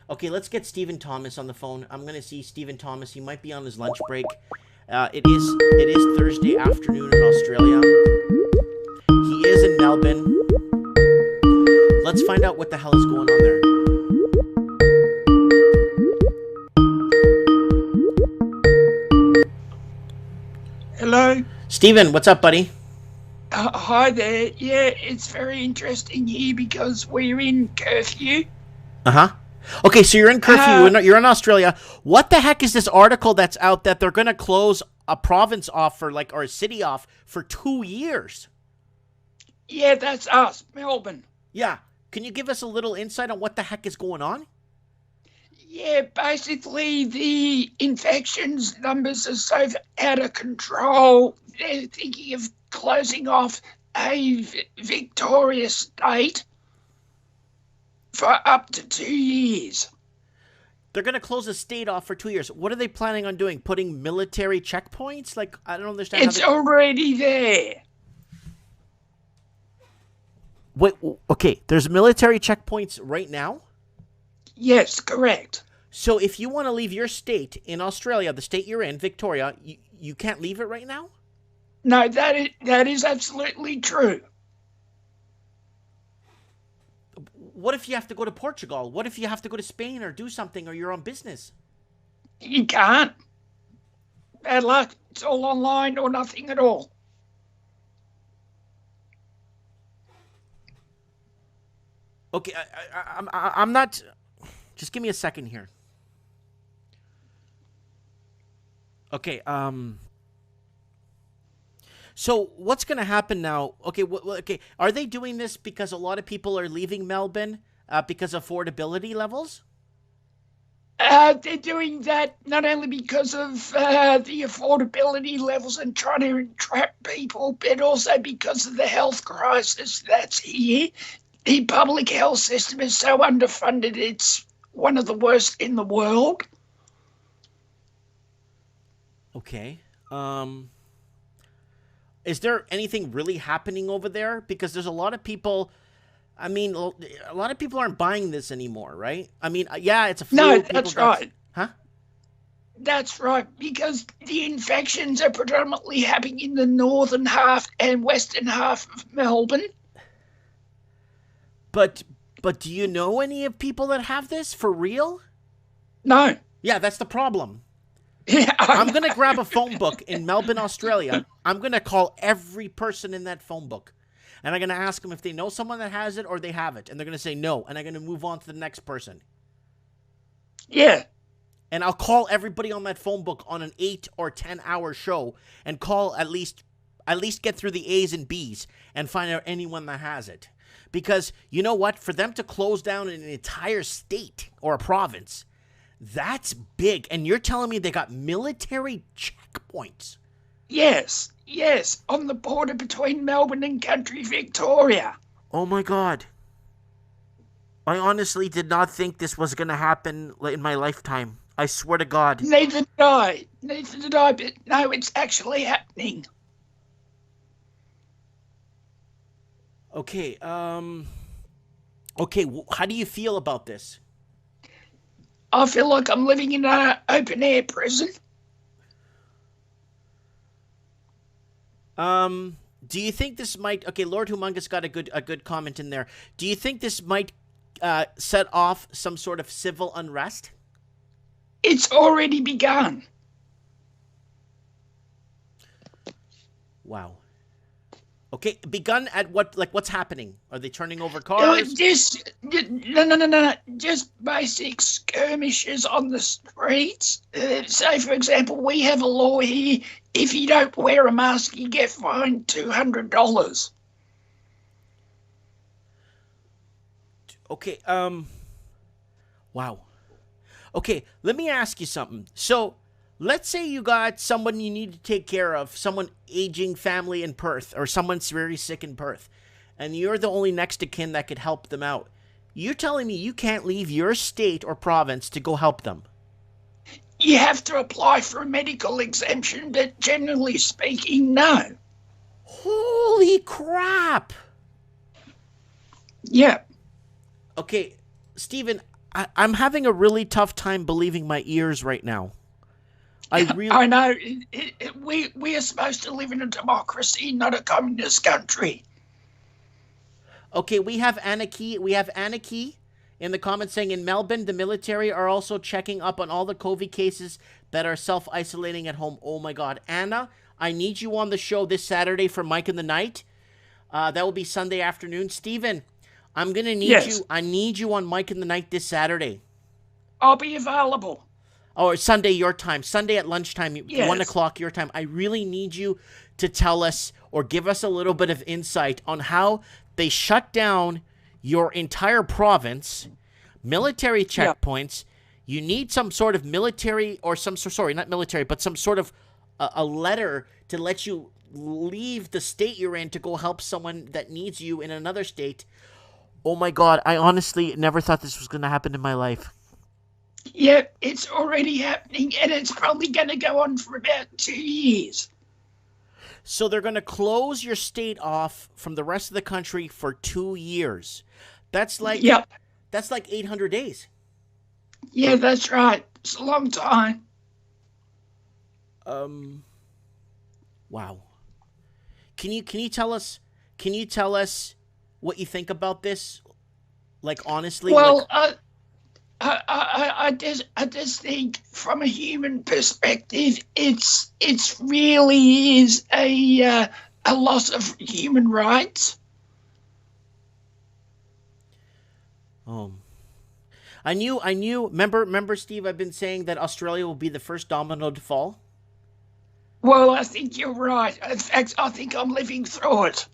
Okay, let's get Stephen Thomas on the phone. I'm gonna see Stephen Thomas. He might be on his lunch break. It is Thursday afternoon in Australia. He is in Melbourne. Let's find out what the hell is going on there. Hello. Stephen, what's up, buddy? Hi there. Yeah, it's very interesting here because we're in curfew. Uh-huh. Okay, so you're in curfew. You're in Australia. What the heck is this article that's out that they're going to close a province off for, or a city off for 2 years? Yeah, that's us, Melbourne. Yeah. Can you give us a little insight on what the heck is going on? Yeah, basically the infections numbers are so out of control. They're thinking of closing off a Victoria state for up to 2 years. They're going to close a state off for 2 years. What are they planning on doing? Putting military checkpoints? I don't understand. It's already there. Wait, okay, there's military checkpoints right now? Yes, correct. So if you want to leave your state in Australia, the state you're in, Victoria, you can't leave it right now? No, that is absolutely true. What if you have to go to Portugal? What if you have to go to Spain or do something or you're on business? You can't. Bad luck. It's all online or nothing at all. Okay, I'm not... Just give me a second here. Okay, so what's going to happen now? Okay, okay, are they doing this because a lot of people are leaving Melbourne because of affordability levels? They're doing that not only because of the affordability levels and trying to entrap people, but also because of the health crisis that's here. The public health system is so underfunded, it's one of the worst in the world. Okay. Is there anything really happening over there? Because there's a lot of people... I mean, a lot of people aren't buying this anymore, right? I mean, yeah, it's a flu. No, that's right. Huh? That's right, because the infections are predominantly happening in the northern half and western half of Melbourne. But do you know any of people that have this for real? No. Yeah, that's the problem. Yeah, I'm going to grab a phone book in Melbourne, Australia. I'm going to call every person in that phone book. And I'm going to ask them if they know someone that has it or they have it. And they're going to say no. And I'm going to move on to the next person. Yeah. And I'll call everybody on that phone book on an 8 or 10 hour show and call at least get through the A's and B's and find out anyone that has it. Because you know what? For them to close down an entire state or a province, that's big. And you're telling me they got military checkpoints? Yes, on the border between Melbourne and country Victoria. Oh my God. I honestly did not think this was going to happen in my lifetime. I swear to God. Neither did I, but no, it's actually happening. Okay, okay, how do you feel about this? I feel like I'm living in an open-air prison. Do you think this might... Okay, Lord Humongous got a good comment in there. Do you think this might set off some sort of civil unrest? It's already begun. Wow. Okay, begun at what? What's happening? Are they turning over cars? No. Just basic skirmishes on the streets. Say, for example, we have a law here. If you don't wear a mask, you get fined $200. Okay, wow. Okay, let me ask you something. So, let's say you got someone you need to take care of, someone aging family in Perth, or someone's very sick in Perth, and you're the only next of kin that could help them out. You're telling me you can't leave your state or province to go help them? You have to apply for a medical exemption, but generally speaking, no. Holy crap! Yeah. Okay, Stephen, I'm having a really tough time believing my ears right now. I know. We are supposed to live in a democracy, not a communist country. Okay, we have Anarchy. We have Anarchy in the comments saying in Melbourne, the military are also checking up on all the COVID cases that are self-isolating at home. Oh my God, Anna, I need you on the show this Saturday for Mike in the Night. That will be Sunday afternoon. Stephen, I'm gonna need you. I need you on Mike in the Night this Saturday. I'll be available. Or Sunday your time. Sunday at lunchtime, 1 o'clock your time. I really need you to tell us or give us a little bit of insight on how they shut down your entire province, military checkpoints. You need some sort of military or some sort, sorry, not military, but some sort of a letter to let you leave the state you're in to go help someone that needs you in another state. Oh my God, I honestly never thought this was going to happen in my life. Yeah, it's already happening, and it's probably going to go on for about 2 years. So they're going to close your state off from the rest of the country for 2 years. That's like that's like 800 days. Yeah, that's right. It's a long time. Wow. Can you tell us what you think about this? Like honestly, well, I just think from a human perspective, it's really is a loss of human rights. I knew. Remember, Steve, I've been saying that Australia will be the first domino to fall. Well, I think you're right. In fact, I think I'm living through it.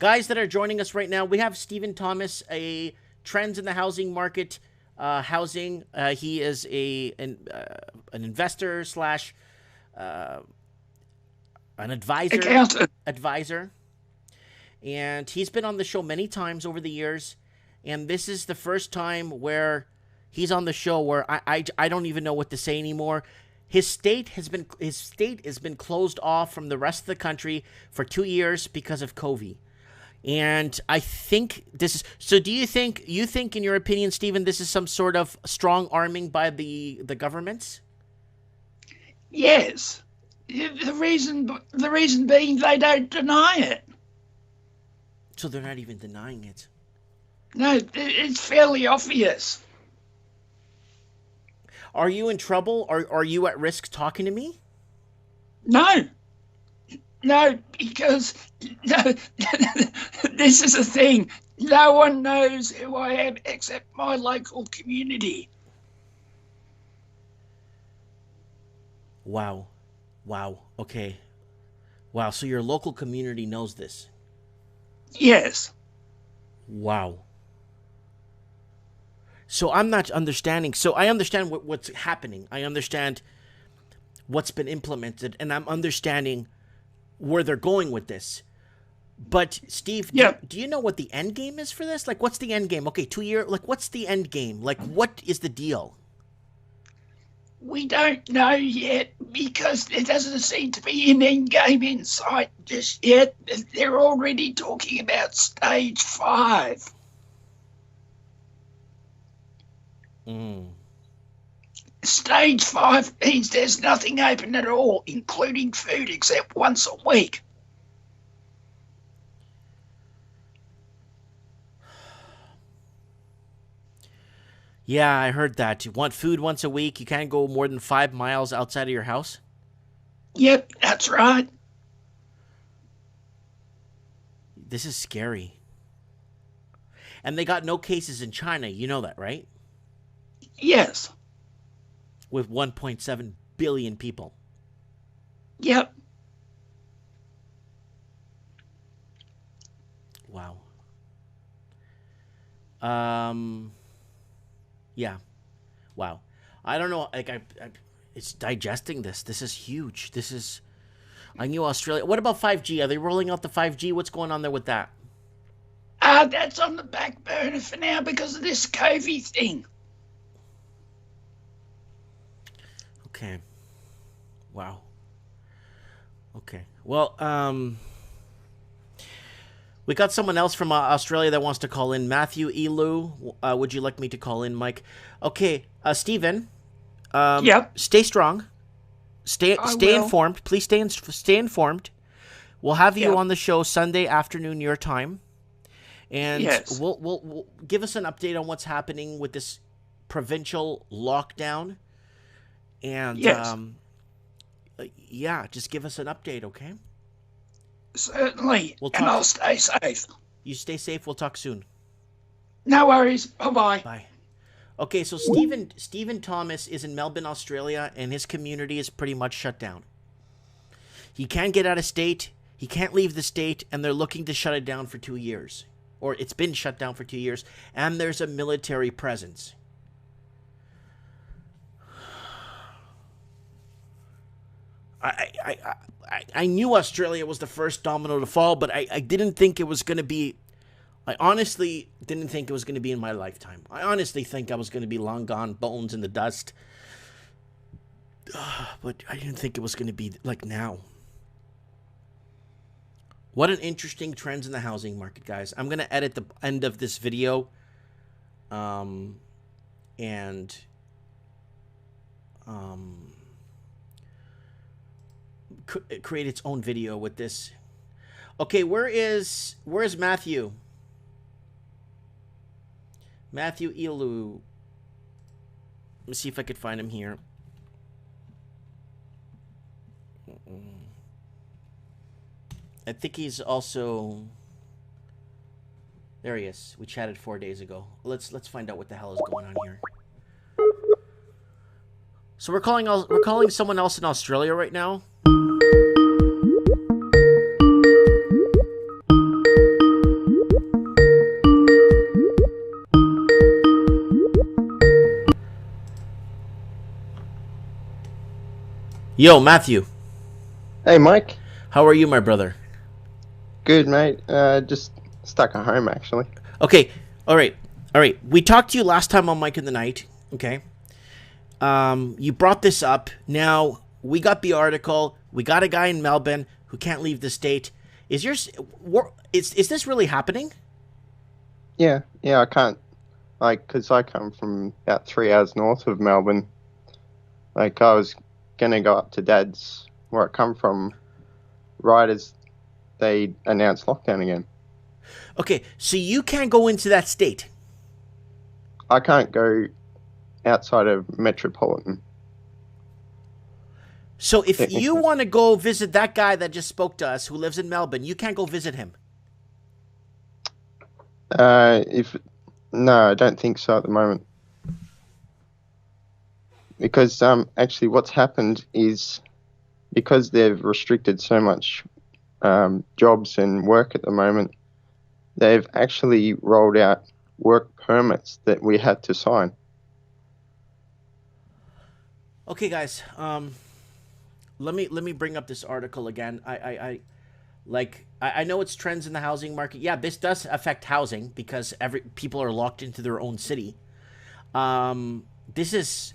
Guys that are joining us right now, we have Stephen Thomas, a Trends in the Housing Market, Housing. He is an investor slash an advisor. And he's been on the show many times over the years. And this is the first time where he's on the show where I don't even know what to say anymore. His state has been closed off from the rest of the country for 2 years because of COVID. And I think this is so. Do you think in your opinion, Stephen, this is some sort of strong arming by the governments? Yes. The reason being they don't deny it. So they're not even denying it. No, it's fairly obvious. Are you in trouble? Are you at risk talking to me? No. No, because this is the thing. No one knows who I am except my local community. Wow. Okay. Wow, so your local community knows this? Yes. Wow. So I'm not understanding. So I understand what's happening. I understand what's been implemented, and I'm understanding where they're going with this. But Steve, do you know what the end game is for this? Like, what's the end game? Okay, 2 year. Like, what's the end game? Like, what is the deal? We don't know yet because there doesn't seem to be an end game in sight just yet. They're already talking about stage 5. Stage 5 means there's nothing open at all, including food, except once a week. Yeah, I heard that. You want food once a week. You can't go more than 5 miles outside of your house. Yep, that's right. This is scary. And they got no cases in China. You know that, right? Yes. With 1.7 billion people. Yep. Wow. Yeah. Wow. I don't know. Like, it's digesting this. This is huge. I knew Australia. What about 5G? Are they rolling out the 5G? What's going on there with that? That's on the back burner for now because of this COVID thing. Okay. Wow. Okay. Well, We got someone else from Australia that wants to call in. Matthew Elu, would you like me to call in, Mike? Okay, Stephen, Yep, stay strong. I Stay will. informed. Please stay informed. We'll have you Yep, on the show Sunday afternoon your time, and yes. we'll give us an update on what's happening with this provincial lockdown. And Yes, yeah, just give us an update, okay? certainly. We'll And talk. I'll stay safe. You stay safe. We'll talk soon. No worries. Bye bye. Bye. Okay, so Stephen Thomas is in Melbourne, Australia, and his community is pretty much shut down. He can't get out of state. He can't leave the state, and they're looking to shut it down for 2 years, or it's been shut down for 2 years. And there's a military presence. I knew Australia was the first domino to fall, but I didn't think it was going to be. I honestly didn't think it was going to be in my lifetime. I honestly think I was going to be long gone, bones in the dust. But I didn't think it was going to be like now. What an interesting trends in the housing market, guys. I'm going to edit the end of this video and create its own video with this. Okay, where's Matthew? Matthew Elu. Let me see if I could find him here. I think he's also. There he is. We chatted 4 days ago. Let's find out what the hell is going on here. So we're calling someone else in Australia right now. Yo, Matthew. Hey, Mike. How are you, my brother? Good, mate. Just stuck at home, actually. Okay. All right. We talked to you last time on Mike in the Night. Okay. You brought this up. Now we got the article. We got a guy in Melbourne who can't leave the state. Is this really happening? Yeah, I can't, because I come from about 3 hours north of Melbourne. Like, I was going to go up to Dad's, where I come from, right as they announced lockdown again. Okay, so you can't go into that state. I can't go outside of Metropolitan. So if you want to go visit that guy that just spoke to us who lives in Melbourne, you can't go visit him. No, I don't think so at the moment. Because actually what's happened is, because they've restricted so much jobs and work at the moment, they've actually rolled out work permits that we had to sign. Okay, guys. Let me bring up this article again. I know it's trends in the housing market. Yeah, this does affect housing because people are locked into their own city. This is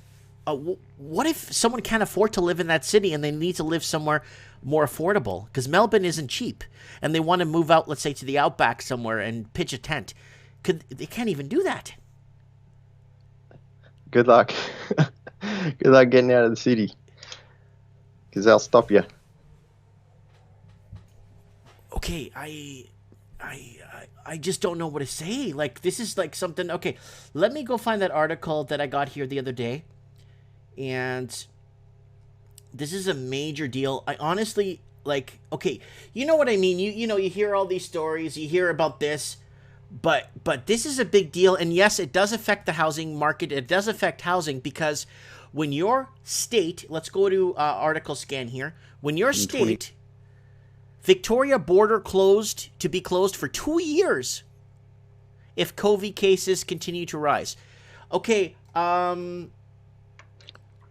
what if someone can't afford to live in that city and they need to live somewhere more affordable? Because Melbourne isn't cheap, and they want to move out, let's say, to the outback somewhere and pitch a tent. They can't even do that. Good luck. Good luck getting out of the city, because they'll stop you. Okay, I just don't know what to say. Like, this is like something. Okay, let me go find that article that I got here the other day. And this is a major deal. I honestly, like, okay, you know what I mean? You know, you hear all these stories, you hear about this, but this is a big deal. And yes, it does affect the housing market. It does affect housing because when your state, let's go to article scan here. When your state, Victoria border to be closed for 2 years if COVID cases continue to rise. Okay,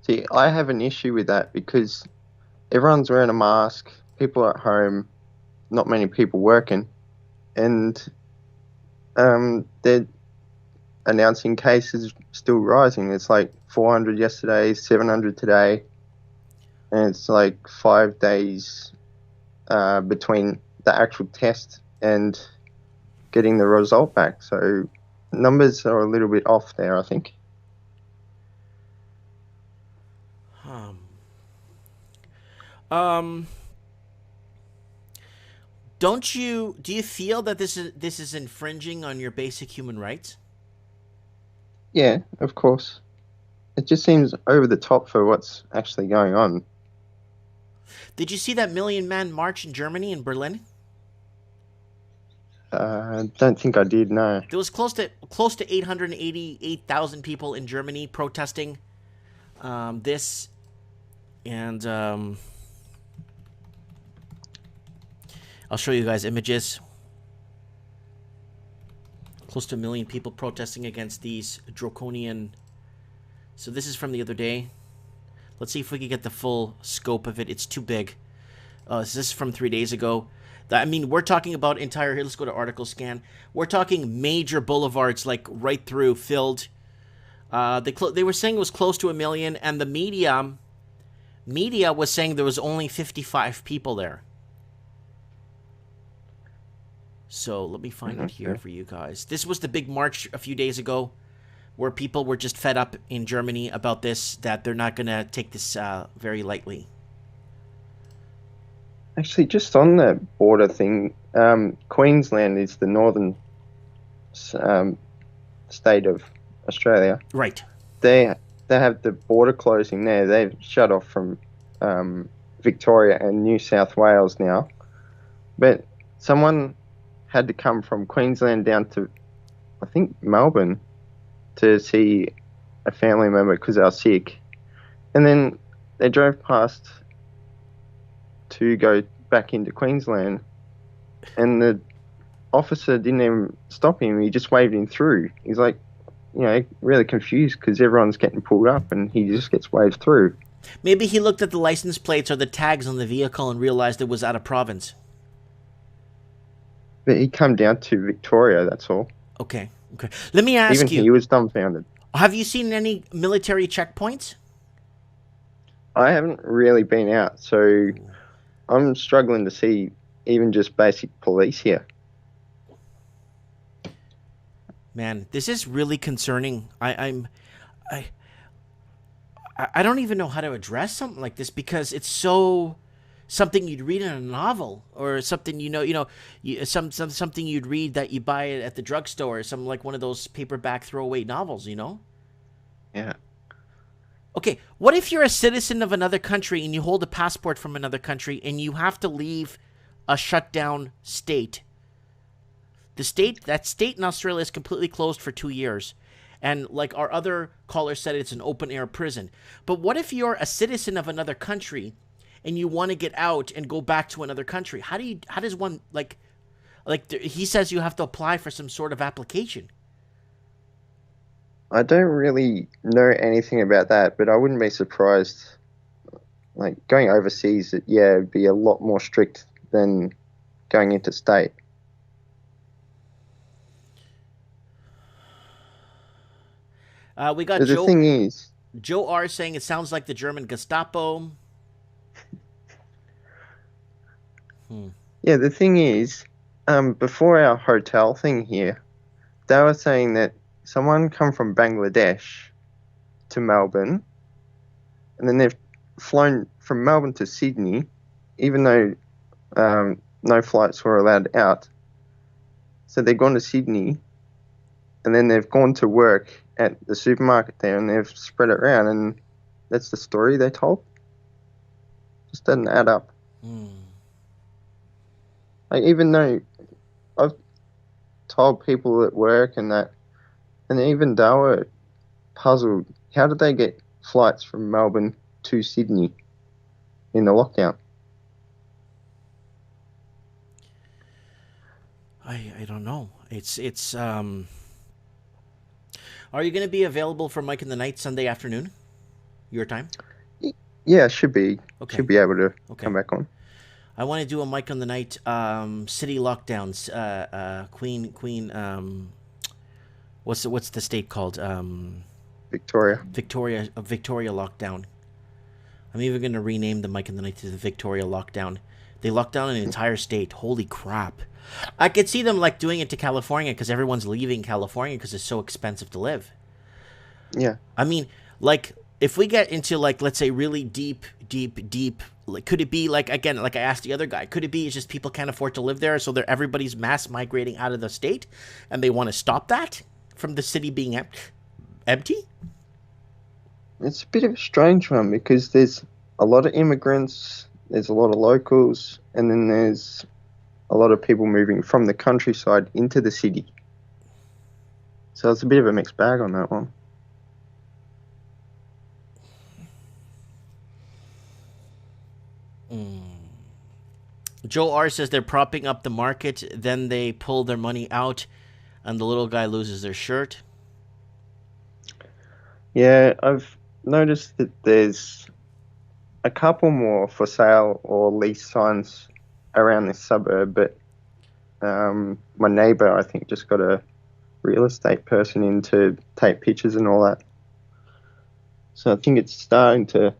See, I have an issue with that because everyone's wearing a mask, people are at home, not many people working, and they're announcing cases still rising. It's like 400 yesterday, 700 today, and it's like 5 days between the actual test and getting the result back. So numbers are a little bit off there, I think. Do you feel that this is infringing on your basic human rights? Yeah, of course. It just seems over the top for what's actually going on. Did you see that million-man march in Germany, in Berlin? Don't think I did, no. There was close to 888,000 people in Germany protesting this, and I'll show you guys images. Close to 1 million people protesting against these draconian. So this is from the other day. Let's see if we can get the full scope of it. It's too big. This is from 3 days ago. I mean, we're talking about entire. Here, let's go to article scan. We're talking major boulevards, like right through, filled. They were saying it was close to 1 million, and the media was saying there was only 55 people there. So let me find it here for you guys. This was the big march a few days ago, where people were just fed up in Germany about this, that they're not going to take this very lightly. Actually, just on the border thing, Queensland is the northern state of Australia. Right. They have the border closing there. They've shut off from Victoria and New South Wales now. But someone had to come from Queensland down to, I think, Melbourne to see a family member because they were sick. And then they drove past to go back into Queensland, and the officer didn't even stop him. He just waved him through. He's like, really confused because everyone's getting pulled up and he just gets waved through. Maybe he looked at the license plates or the tags on the vehicle and realized it was out of province. But he come down to Victoria, that's all. Okay. Let me ask you. Even he was dumbfounded. Have you seen any military checkpoints? I haven't really been out, so I'm struggling to see even just basic police here. Man, this is really concerning. I don't even know how to address something like this, because it's so something you'd read in a novel, or something something you'd read that you buy at the drugstore, or something like one of those paperback throwaway novels, Yeah. Okay, what if you're a citizen of another country and you hold a passport from another country and you have to leave a shutdown state? That state in Australia is completely closed for 2 years. And like our other caller said, it's an open-air prison. But what if you're a citizen of another country and you want to get out and go back to another country? How does one, he says you have to apply for some sort of application. I don't really know anything about that, but I wouldn't be surprised. Like, going overseas, it'd be a lot more strict than going interstate. We got but the thing is, Joe R saying it sounds like the German Gestapo. Yeah, the thing is, before our hotel thing here, they were saying that someone come from Bangladesh to Melbourne, and then they've flown from Melbourne to Sydney, even though no flights were allowed out. So they've gone to Sydney, and then they've gone to work at the supermarket there, and they've spread it around, and that's the story they told. Just doesn't add up. Like, even though I've told people at work and that, and even they were puzzled, how did they get flights from Melbourne to Sydney in the lockdown? I don't know. It's Are you going to be available for Mike in the Night Sunday afternoon? Your time? Yeah, should be. Okay. Should be able to come back on. I want to do a Mike on the Night city lockdowns. Queen. What's the state called? Victoria. Victoria lockdown. I'm even going to rename the Mike in the Night to the Victoria lockdown. They locked down an entire state. Holy crap. I could see them like doing it to California because everyone's leaving California because it's so expensive to live. Yeah. I mean, like, if we get into, like, let's say really deep, like, could it be, like, again, like I asked the other guy, could it be it's just people can't afford to live there, so everybody's mass migrating out of the state, and they want to stop that from the city being empty? It's a bit of a strange one because there's a lot of immigrants, there's a lot of locals, and then there's a lot of people moving from the countryside into the city. So it's a bit of a mixed bag on that one. Joe R says they're propping up the market, then they pull their money out, and the little guy loses their shirt. Yeah, I've noticed that there's a couple more for sale or lease signs around this suburb, but my neighbour, I think, just got a real estate person in to take pictures and all that. So I think it's starting to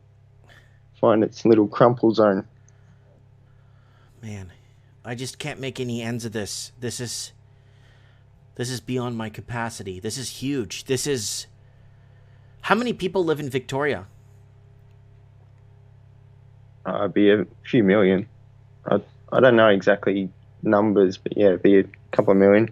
find its little crumple zone. Man, I just can't make any ends of this. This is beyond my capacity. This is huge. This is... How many people live in Victoria? It'd be a few million. I don't know exactly numbers, but yeah, it'd be a couple of million.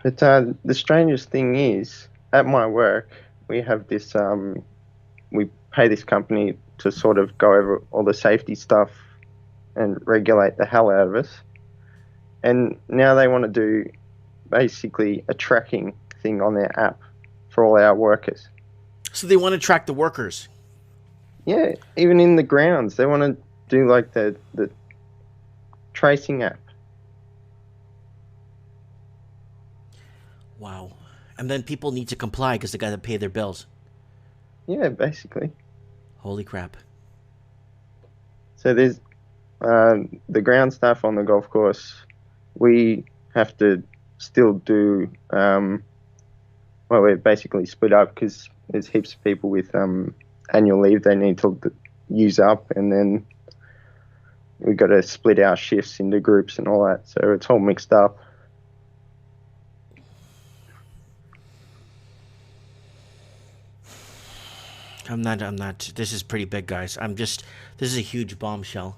But the strangest thing is, at my work, we have this, we pay this company to sort of go over all the safety stuff and regulate the hell out of us. And now they want to do basically a tracking thing on their app for all our workers. So they want to track the workers? Yeah, even in the grounds. They want to do like the tracing app. Wow. And then people need to comply because they got to pay their bills. Yeah, basically. Holy crap. So there's the ground staff on the golf course. We have to still do, well, we're basically split up because there's heaps of people with annual leave they need to use up, and then we've got to split our shifts into groups and all that. So it's all mixed up. I'm not. This is pretty big, guys. This is a huge bombshell.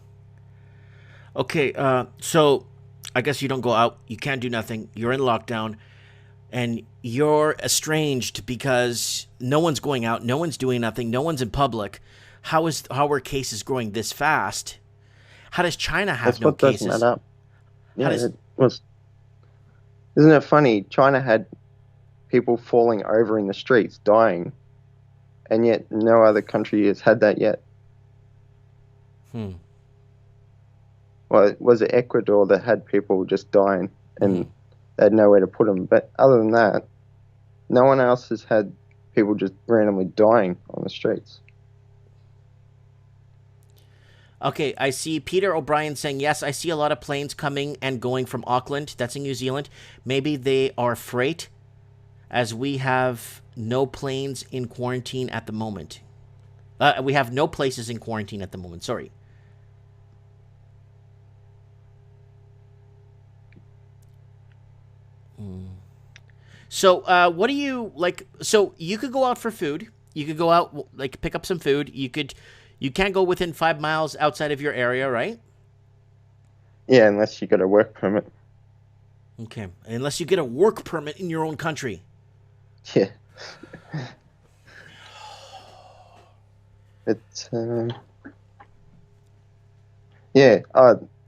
Okay, so I guess you don't go out. You can't do nothing. You're in lockdown. And you're estranged because no one's going out. No one's doing nothing. No one's in public. How are cases growing this fast? How does China have no cases? That's what doesn't add up. Yeah, isn't it funny? China had people falling over in the streets, dying. And yet no other country has had that yet. Well, was it Ecuador that had people just dying and they had nowhere to put them? But other than that, no one else has had people just randomly dying on the streets. Okay, I see Peter O'Brien saying, yes, I see a lot of planes coming and going from Auckland. That's in New Zealand. Maybe they are freight, as we have no planes in quarantine at the moment. We have no places in quarantine at the moment. Sorry. So, what do you like? So you could go out for food. You could go out, like, pick up some food. You can't go within 5 miles outside of your area, right? Yeah, unless you got a work permit. Okay, unless you get a work permit in your own country. Yeah. It's yeah.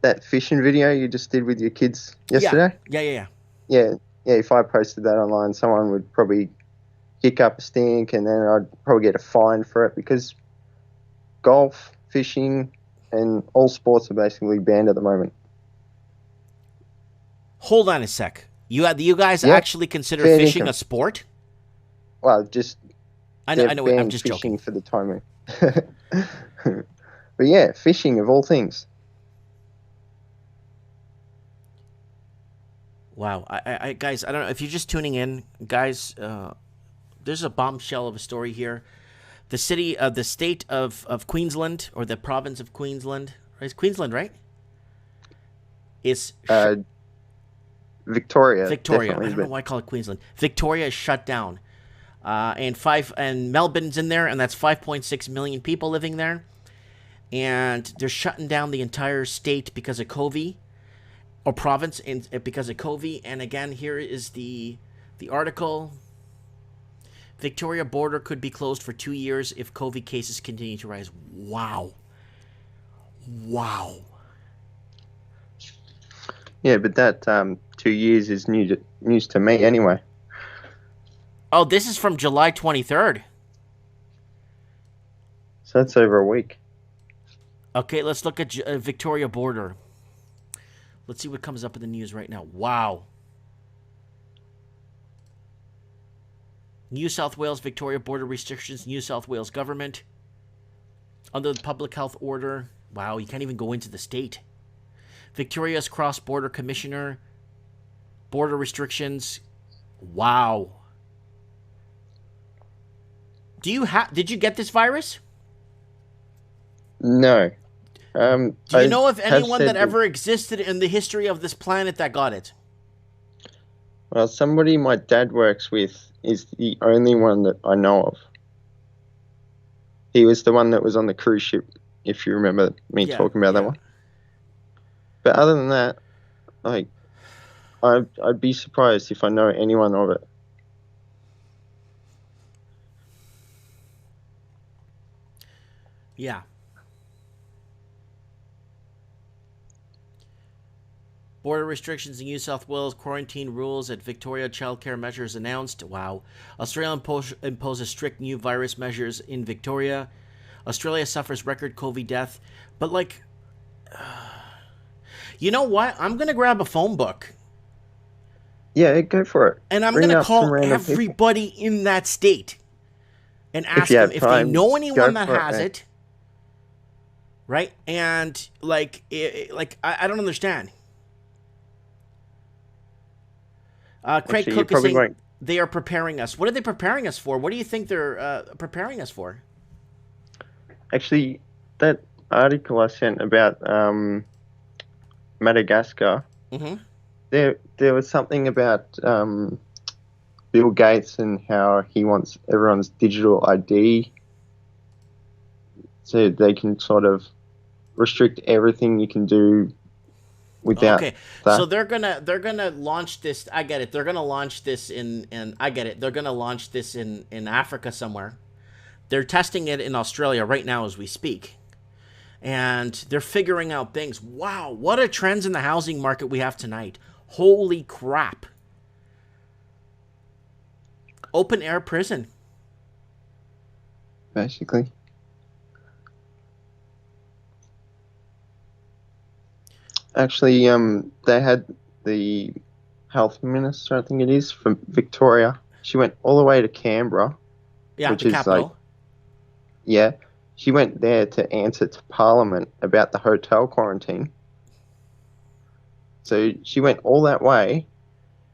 That fishing video you just did with your kids yesterday. Yeah. Yeah. If I posted that online, someone would probably kick up a stink, and then I'd probably get a fine for it because golf, fishing, and all sports are basically banned at the moment. Hold on a sec. You guys actually consider fishing a sport? Well, just I know. I'm just fishing joking for the time. But yeah, fishing of all things. Wow, I guys, I don't know if you're just tuning in, guys. There's a bombshell of a story here. the state of Queensland, or the province of Queensland. It's Queensland, right? Is Victoria. Victoria. I Definitely, don't know why I call it Queensland. Victoria is shut down. And Melbourne's in there, and that's 5.6 million people living there. And they're shutting down the entire state because of COVID, or province because of COVID. And again, here is the article. Victoria border could be closed for 2 years if COVID cases continue to rise. Wow. Yeah, but that 2 years is news to me anyway. Oh, this is from July 23rd. So that's over a week. Okay, let's look at Victoria border. Let's see what comes up in the news right now. Wow. New South Wales, Victoria border restrictions, New South Wales government. Under the public health order. Wow, you can't even go into the state. Victoria's cross-border commissioner. Border restrictions. Wow. Did you get this virus? No. Do you know of anyone that ever existed in the history of this planet that got it? Well, somebody my dad works with is the only one that I know of. He was the one that was on the cruise ship, if you remember me talking about that one. But other than that, like, I'd be surprised if I know anyone of it. Yeah. Border restrictions in New South Wales, quarantine rules at Victoria, childcare measures announced. Wow. Australia imposes strict new virus measures in Victoria. Australia suffers record COVID death. But, like, you know what? I'm going to grab a phone book. Yeah, go for it. And I'm going to call everybody in that state and ask them if they know anyone that has it. Right? And, like, I don't understand. Craig Cook is saying they are preparing us. What are they preparing us for? What do you think they're preparing us for? Actually, that article I sent about Madagascar, there was something about Bill Gates and how he wants everyone's digital ID so they can sort of restrict everything you can do without that. So they're gonna launch this. I get it. They're gonna launch this in I get it. They're gonna launch this in Africa somewhere. They're testing it in Australia right now as we speak. And they're figuring out things. Wow, what a trends in the housing market we have tonight. Holy crap. Open air prison. Basically. Actually, they had the health minister, I think it is, from Victoria. She went all the way to Canberra. Yeah, which the is capital. like, yeah, she went there to answer to Parliament about the hotel quarantine. So she went all that way.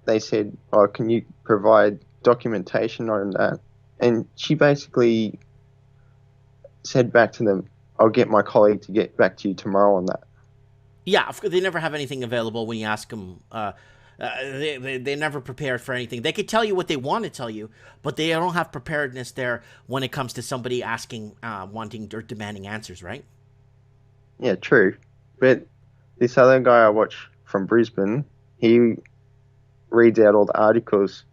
They said, "Oh, can you provide documentation on that?" And she basically said back to them, "I'll get my colleague to get back to you tomorrow on that." Yeah, they never have anything available when you ask them. They're never prepared for anything. They could tell you what they want to tell you, but they don't have preparedness there when it comes to somebody asking, wanting or demanding answers, right? Yeah, true. But this other guy I watch from Brisbane, he reads out all the articles,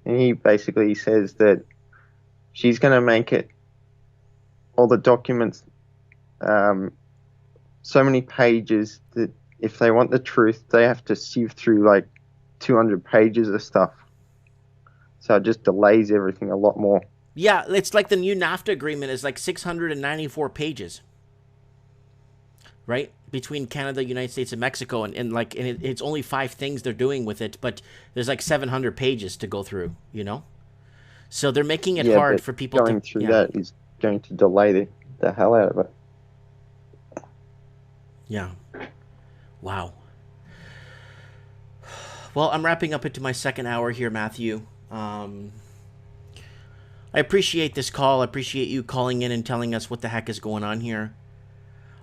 and he basically says that she's going to make it, all the documents, so many pages that if they want the truth, they have to sieve through like 200 pages of stuff. So it just delays everything a lot more. Yeah, it's like the new NAFTA agreement is like 694 pages, right? Between Canada, United States, and Mexico, and it's only 5 things they're doing with it, but there's like 700 pages to go through, you know? So they're making it hard for people going through that is going to delay the hell out of it. Yeah. Wow. Well, I'm wrapping up into my second hour here, Matthew. I appreciate this call. I appreciate you calling in and telling us what the heck is going on here.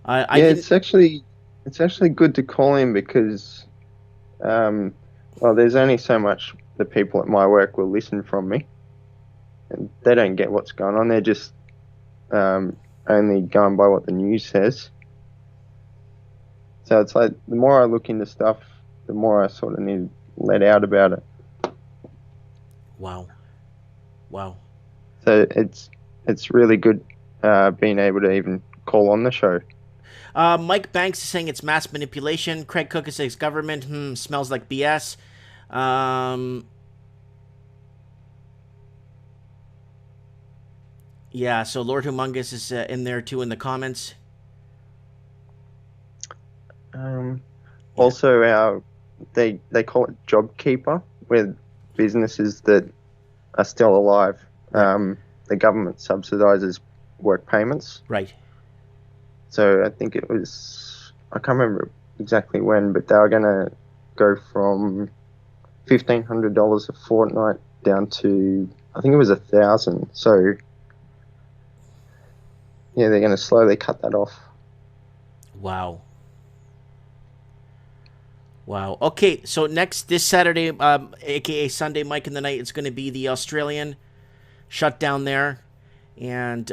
I Yeah, didn't. it's actually good to call in because well, there's only so much the people at my work will listen from me, and they don't get what's going on. They're just only going by what the news says. So it's like the more I look into stuff, the more I sort of need to let out about it. Wow. Wow. So it's really good being able to even call on the show. Mike Banks is saying it's mass manipulation. Craig Cook is saying it's government. Smells like BS. Yeah, so Lord Humongous is in there too in the comments. Also, they call it job keeper, where businesses that are still alive, the government subsidises work payments. Right. So I think it was, I can't remember exactly when, but they were going to go from $1,500 a fortnight down to, I think it was 1,000. So yeah, they're going to slowly cut that off. Wow. Wow. Okay, so this Saturday, aka Sunday, Mike in the Night, it's going to be the Australian shutdown there, and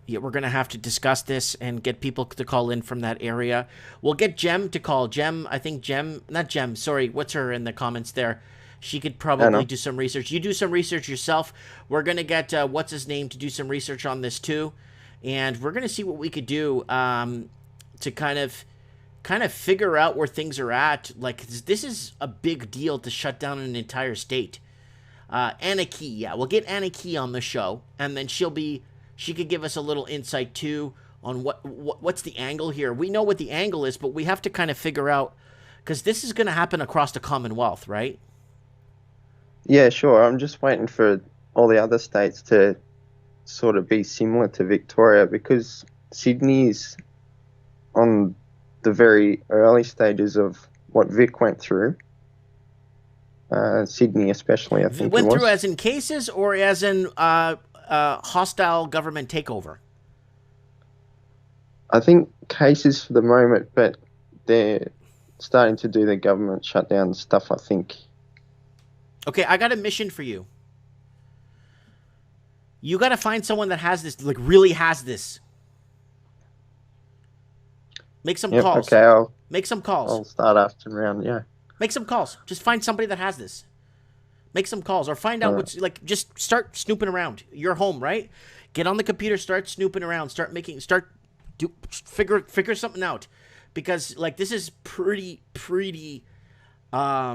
yeah, we're going to have to discuss this and get people to call in from that area. We'll get Jem to call. Sorry, what's her in the comments there? She could probably do some research. You do some research yourself. We're going to get, what's his name, to do some research on this too, and we're going to see what we could do to kind of figure out where things are at. Like, this is a big deal to shut down an entire state. Anna Key, we'll get Anna Key on the show, and then she could give us a little insight too on what's the angle here. We know what the angle is, but we have to kind of figure out, because this is going to happen across the Commonwealth, right? Yeah, sure. I'm just waiting for all the other states to sort of be similar to Victoria, because Sydney is on the very early stages of what Vic went through. Sydney especially, I think it went was. through as in cases or as in hostile government takeover? I think cases for the moment, but they're starting to do the government shutdown stuff, I think. Okay, I got a mission for you. You got to find someone that has this, like really has this. Make some calls. Okay, Make some calls. I'll start asking around, yeah. Make some calls. Just find somebody that has this. Make some calls or find out what's, like, just start snooping around. You're home, right? Get on the computer, start snooping around, figure something out. Because, like, this is pretty scary. I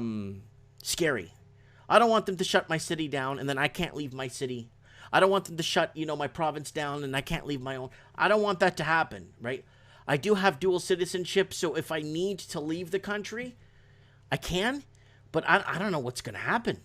don't want them to shut my city down and then I can't leave my city. I don't want them to shut, my province down and I can't leave my own. I don't want that to happen, right? I do have dual citizenship, so if I need to leave the country, I can, but I don't know what's going to happen.